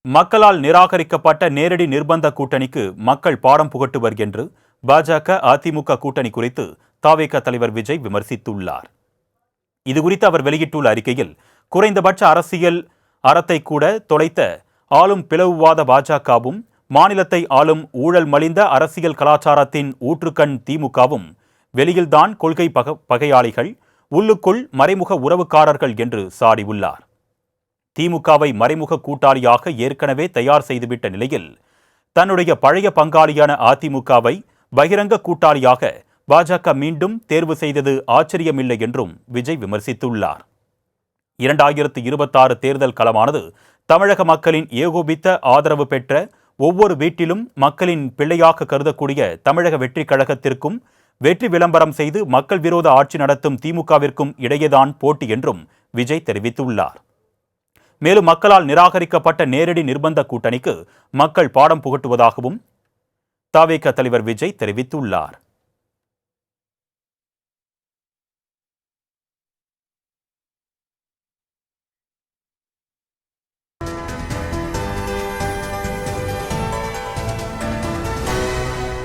மக்களால் நிராகரிக்கப்பட்ட நேரடி நிர்பந்த கூட்டணிக்கு மக்கள் பாடம் புகட்டுவர் என்று பாஜக அதிமுக கூட்டணி குறித்து தவிக தலைவர் விஜய் விமர்சித்துள்ளார். இதுகுறித்து அவர் வெளியிட்டுள்ள அறிக்கையில், குறைந்தபட்ச அரசியல் அறத்தை கூட தொலைத்த ஆளும் பிளவுவாத பாஜகவும், மாநிலத்தை ஆளும் ஊழல் மலிந்த அரசியல் கலாச்சாரத்தின் ஊற்றுக்கண் திமுகவும் வெளியில்தான் கொள்கை பகையாளிகள், உள்ளுக்குள் மறைமுக உறவுக்காரர்கள் என்று சாடியுள்ளார். திமுகவை மறைமுக கூட்டாளியாக ஏற்கனவே தயார் செய்துவிட்ட நிலையில் தன்னுடைய பழைய பங்காளியான அதிமுகவை பகிரங்க கூட்டாளியாக பாஜக மீண்டும் தேர்வு செய்தது ஆச்சரியமில்லை என்றும் விஜய் விமர்சித்துள்ளார். 2026 தேர்தல் களமானது தமிழக மக்களின் ஏகோபித்த ஆதரவு பெற்ற, ஒவ்வொரு வீட்டிலும் மக்களின் பிள்ளையாக கருதக்கூடிய தமிழக வெற்றி கழகத்திற்கும் வெற்றி விளம்பரம் செய்து மக்கள் விரோத ஆட்சி நடத்தும் திமுகவிற்கும் இடையேதான் போட்டி என்றும் விஜய் தெரிவித்துள்ளார். மேலும் மக்களால் நிராகரிக்கப்பட்ட நேரடி நிர்பந்த கூட்டணிக்கு மக்கள் பாடம் புகட்டுவதாகவும் தவிக தலைவர் விஜய் தெரிவித்துள்ளார்.